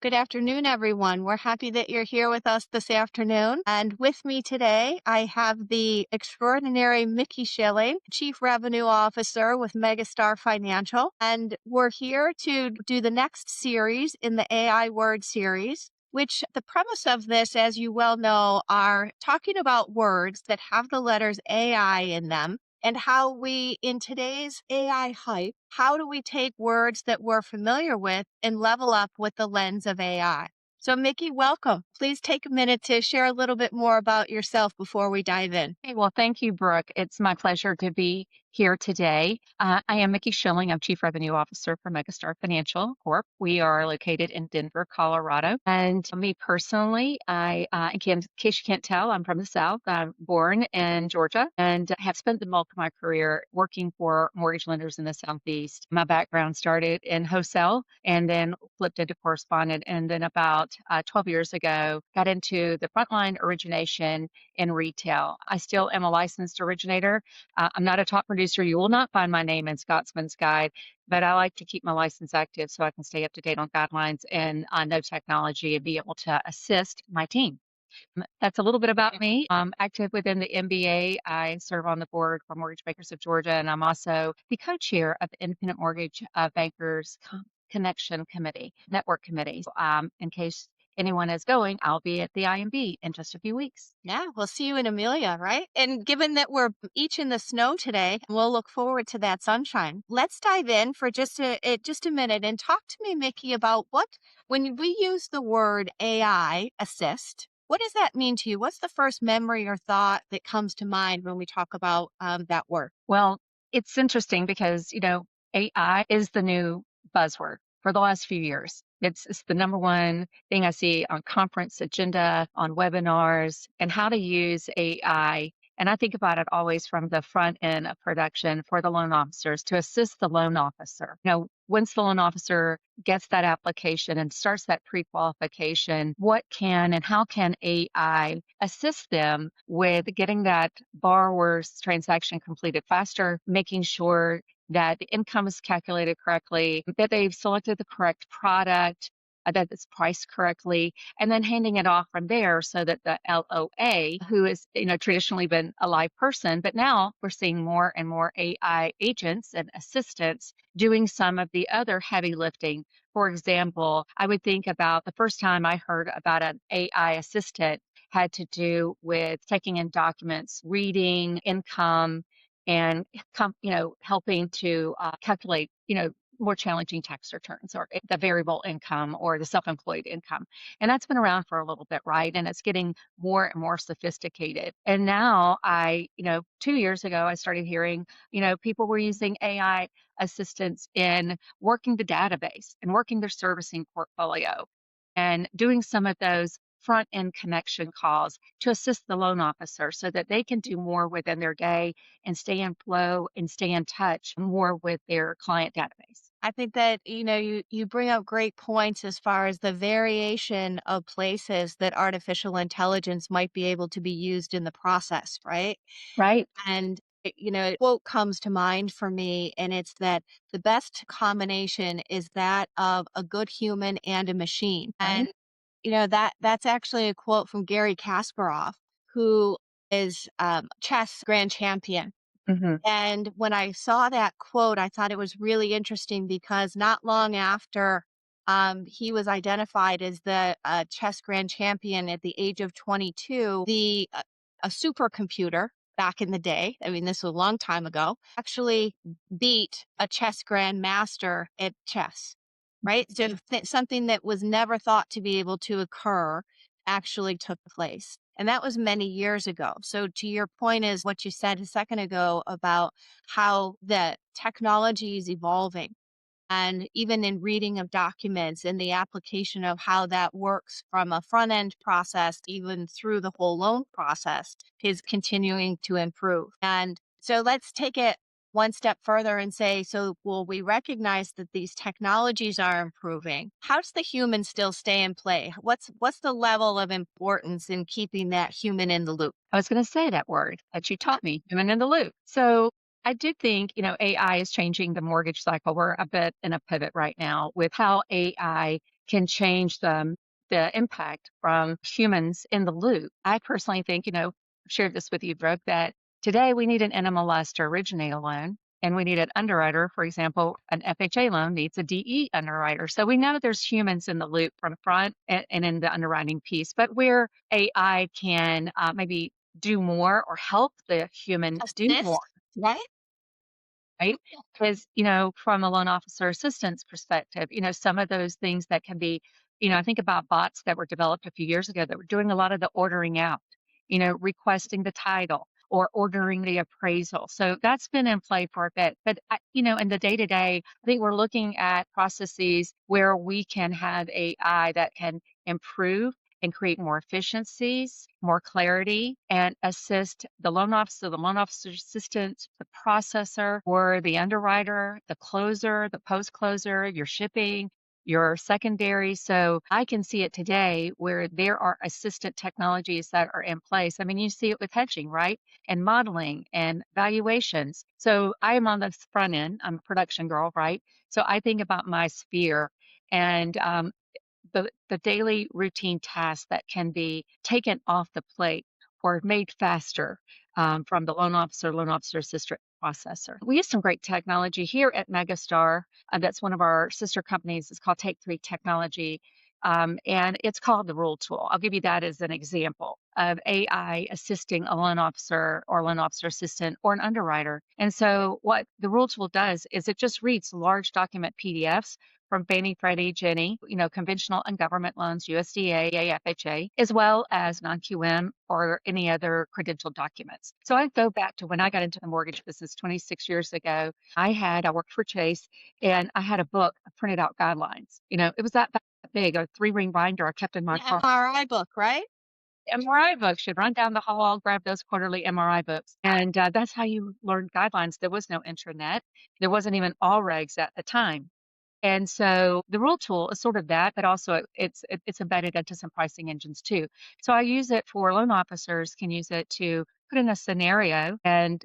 Good afternoon, everyone. We're happy that you're here with us this afternoon. And with me today, I have the extraordinary Mickey Schilling, Chief Revenue Officer with Megastar Financial. And we're here to do the next series in the AI word series, which the premise of this, as you well know, are talking about words that have the letters AI in them and how we, in today's AI hype, how do we take words that we're familiar with and level up with the lens of AI? So, Mickey, welcome. Please take a minute to share a little bit more about yourself before we dive in. Hey, well, thank you, Brooke. It's my pleasure to be here today. I am Mickey Schilling. I'm Chief Revenue Officer for Megastar Financial Corp. We are located in Denver, Colorado. And me personally, in case you can't tell, I'm from the South. I'm born in Georgia and have spent the bulk of my career working for mortgage lenders in the Southeast. My background started in wholesale and then flipped into correspondent. And then about 12 years ago, got into the frontline origination in retail. I still am a licensed originator. I'm not a top producer. You will not find my name in Scotsman's Guide, but I like to keep my license active so I can stay up to date on guidelines and know technology and be able to assist my team. That's a little bit about me. I'm active within the MBA. I serve on the board for Mortgage Bankers of Georgia, and I'm also the co-chair of the Independent Mortgage Bankers Connection Committee, Network Committee. In case anyone is going, I'll be at the IMB in just a few weeks. Yeah, we'll see you in Amelia, right? And given that we're each in the snow today, we'll look forward to that sunshine. Let's dive in for just a minute and talk to me, Mickey, about when we use the word AI assist. What does that mean to you? What's the first memory or thought that comes to mind when we talk about that word? Well, it's interesting because, AI is the new buzzword for the last few years. It's the number one thing I see on conference agenda, on webinars, and how to use AI. And I think about it always from the front end of production for the loan officers to assist the loan officer. Once the loan officer gets that application and starts that pre-qualification, what can and how can AI assist them with getting that borrower's transaction completed faster, making sure that the income is calculated correctly, that they've selected the correct product, that it's priced correctly, and then handing it off from there so that the LOA, who is, traditionally been a live person, but now we're seeing more and more AI agents and assistants doing some of the other heavy lifting. For example, I would think about the first time I heard about an AI assistant had to do with taking in documents, reading income, and helping to calculate, more challenging tax returns or the variable income or the self-employed income. And that's been around for a little bit, right? And it's getting more and more sophisticated. And now 2 years ago, I started hearing, people were using AI assistants in working the database and working their servicing portfolio and doing some of those front end connection calls to assist the loan officer so that they can do more within their day and stay in flow and stay in touch more with their client database. I think that, you bring up great points as far as the variation of places that artificial intelligence might be able to be used in the process, right? Right. And, a quote comes to mind for me, and it's that the best combination is that of a good human and a machine. Right. And, that's actually a quote from Gary Kasparov, who is chess grand champion. Hmm. And when I saw that quote, I thought it was really interesting because not long after he was identified as the chess grand champion at the age of 22, a supercomputer back in the day, I mean, this was a long time ago, actually beat a chess grand master at chess, right? So something that was never thought to be able to occur actually took place. And that was many years ago. So to your point is what you said a second ago about how the technology is evolving. And even in reading of documents and the application of how that works from a front end process, even through the whole loan process, is continuing to improve. And so let's take it one step further and say, so will we recognize that these technologies are improving? How does the human still stay in play? What's the level of importance in keeping that human in the loop? I was going to say that word that you taught me, human in the loop. So I do think, AI is changing the mortgage cycle. We're a bit in a pivot right now with how AI can change the impact from humans in the loop. I personally think, I've shared this with you, Brooke, that today we need an NMLS to originate a loan. And we need an underwriter, for example, an FHA loan needs a DE underwriter. So we know that there's humans in the loop from front and in the underwriting piece, but where AI can maybe do more or help the human do more, Assist, right? right? Because, from a loan officer assistance perspective, some of those things that can be, I think about bots that were developed a few years ago that were doing a lot of the ordering out, requesting the title or ordering the appraisal. So that's been in play for a bit. But, in the day to day, I think we're looking at processes where we can have AI that can improve and create more efficiencies, more clarity, and assist the loan officer assistant, the processor, or the underwriter, the closer, the post closer, your shipping, your secondary. So I can see it today where there are assistant technologies that are in place. I mean, you see it with hedging, right? And modeling and valuations. So I am on the front end. I'm a production girl, right? So I think about my sphere and the daily routine tasks that can be taken off the plate or made faster from the loan officer assistant processor. We use some great technology here at Megastar. That's one of our sister companies. It's called Take Three Technology. And it's called the Rule Tool. I'll give you that as an example of AI assisting a loan officer or loan officer assistant or an underwriter. And so, what the Rule Tool does is it just reads large document PDFs from Fannie, Freddie, Ginnie, conventional and government loans, USDA, FHA, as well as non-QM or any other credential documents. So I go back to when I got into the mortgage business 26 years ago. I worked for Chase and I had a book of printed out guidelines. It was that big, a 3-ring binder I kept in my The car. MRI book, right? MRI books. Should run down the hall, grab those quarterly MRI books. And that's how you learned guidelines. There was no intranet. There wasn't even all regs at the time. And so the rule tool is sort of that, but also it's embedded into some pricing engines too. So I use it for loan officers can use it to put in a scenario and,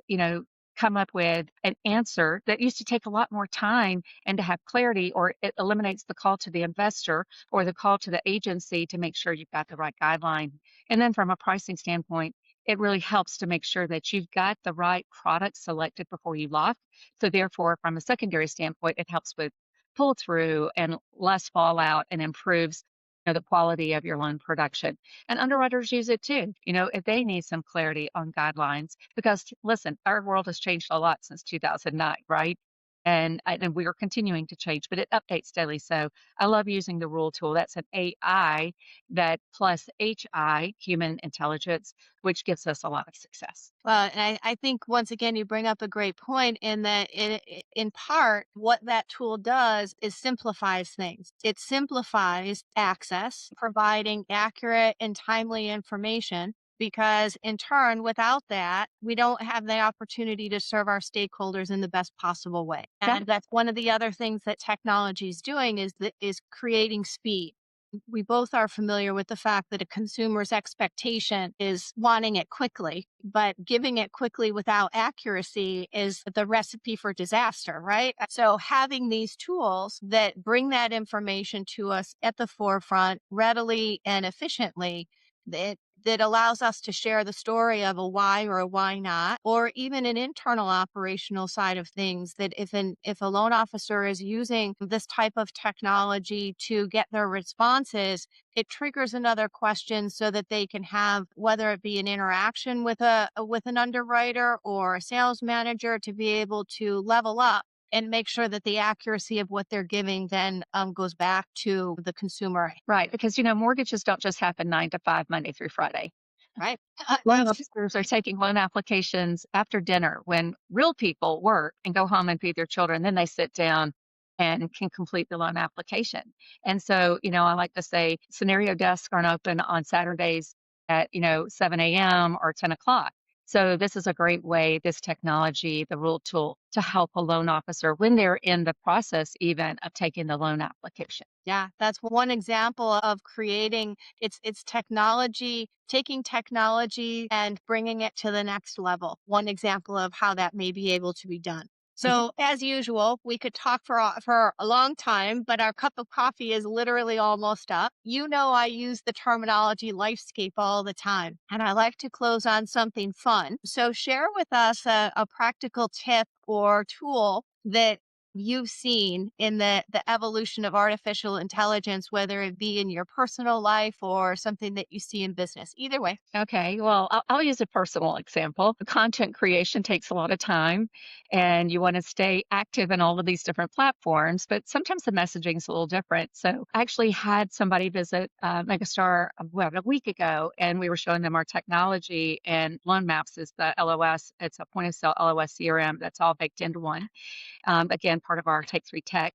come up with an answer that used to take a lot more time and to have clarity, or it eliminates the call to the investor or the call to the agency to make sure you've got the right guideline. And then from a pricing standpoint, it really helps to make sure that you've got the right product selected before you lock. So therefore, from a secondary standpoint, it helps with pull through and less fallout and improves the quality of your loan production. And underwriters use it too, if they need some clarity on guidelines. Because listen, our world has changed a lot since 2009, right? And we are continuing to change, but it updates daily. So I love using the rule tool. That's an AI that plus HI, human intelligence, which gives us a lot of success. Well, and I think once again, you bring up a great point in that in part, what that tool does is simplifies things. It simplifies access, providing accurate and timely information. Because in turn, without that, we don't have the opportunity to serve our stakeholders in the best possible way. And that's one of the other things that technology is doing is creating speed. We both are familiar with the fact that a consumer's expectation is wanting it quickly, but giving it quickly without accuracy is the recipe for disaster, right? So having these tools that bring that information to us at the forefront readily and efficiently, that allows us to share the story of a why or a why not, or even an internal operational side of things that if a loan officer is using this type of technology to get their responses, it triggers another question so that they can have whether it be an interaction with an underwriter or a sales manager to be able to level up and make sure that the accuracy of what they're giving then goes back to the consumer. Right, because, mortgages don't just happen 9 to 5, Monday through Friday. Right. Loan officers are taking loan applications after dinner when real people work and go home and feed their children. Then they sit down and can complete the loan application. And so, I like to say scenario desks aren't open on Saturdays at, 7 a.m. or 10 o'clock. So this is a great way, this technology, the rule tool, to help a loan officer when they're in the process even of taking the loan application. Yeah, that's one example of creating it's technology, taking technology and bringing it to the next level. One example of how that may be able to be done. So, as usual, we could talk for a long time, but our cup of coffee is literally almost up. You know, I use the terminology lifescape all the time, and I like to close on something fun. So, share with us a practical tip or tool that you've seen in the evolution of artificial intelligence, whether it be in your personal life or something that you see in business. Either way. Okay, well, I'll use a personal example. Content creation takes a lot of time, and you want to stay active in all of these different platforms, but sometimes the messaging is a little different. So I actually had somebody visit Megastar a week ago, and we were showing them our technology, and Loan Maps is the LOS. It's a point of sale LOS CRM that's all baked into one. Again, part of our Take Three Tech,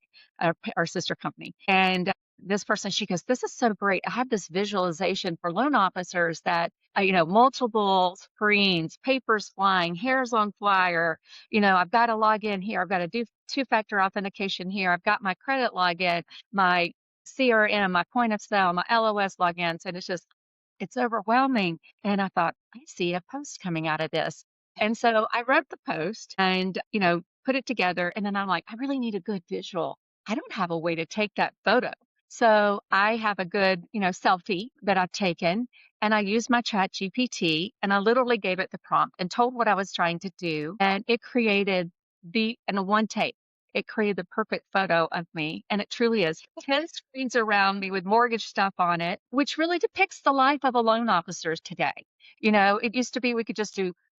our sister company. And this person, she goes, "This is so great. I have this visualization for loan officers that, multiple screens, papers flying, hairs on flyer. I've got to log in here. I've got to do two-factor authentication here. I've got my credit login, my CRM, my point of sale, my LOS logins." And it's overwhelming. And I thought, I see a post coming out of this. And so I wrote the post and, put it together. And then I'm like, I really need a good visual. I don't have a way to take that photo. So I have a good, selfie that I've taken and I used my chat GPT and I literally gave it the prompt and told what I was trying to do. And it created in a one take. It created the perfect photo of me, and it truly is 10 screens around me with mortgage stuff on it, which really depicts the life of a loan officer today. It used to be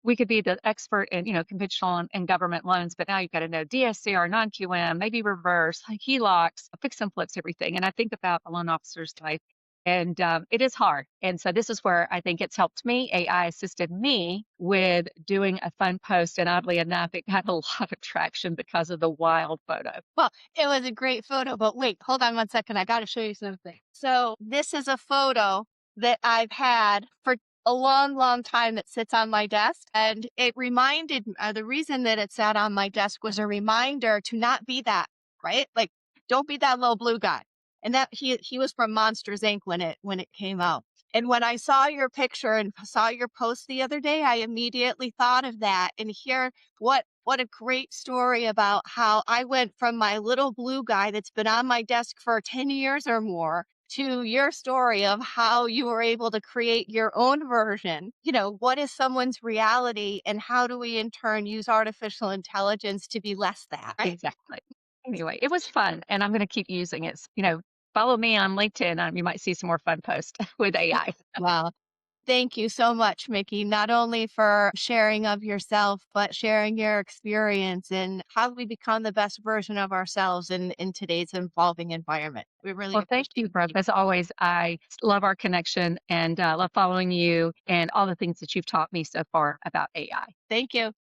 we could be the expert in, conventional and government loans, but now you've got to know DSCR, non-QM, maybe reverse, like HELOCs, fix and flips, everything. And I think about a loan officer's life, and it is hard. And so this is where I think it's helped me. AI assisted me with doing a fun post, and oddly enough, it got a lot of traction because of the wild photo. Well, it was a great photo, but wait, hold on one second. I got to show you something. So, this is a photo that I've had for a long, long time that sits on my desk. And it reminded the reason that it sat on my desk was a reminder to not be that, right? Like, don't be that little blue guy. And that he was from Monsters Inc. when it came out. And when I saw your picture and saw your post the other day, I immediately thought of that. And here, what a great story about how I went from my little blue guy that's been on my desk for 10 years or more to your story of how you were able to create your own version. What is someone's reality and how do we in turn use artificial intelligence to be less that, right? Exactly. Anyway, it was fun, and I'm going to keep using it. Follow me on LinkedIn. You might see some more fun posts with AI. Wow. Thank you so much, Mickey, not only for sharing of yourself, but sharing your experience and how we become the best version of ourselves in today's evolving environment. We really Well, thank appreciate you, Brooke. you. As always, I love our connection and love following you and all the things that you've taught me so far about AI. Thank you.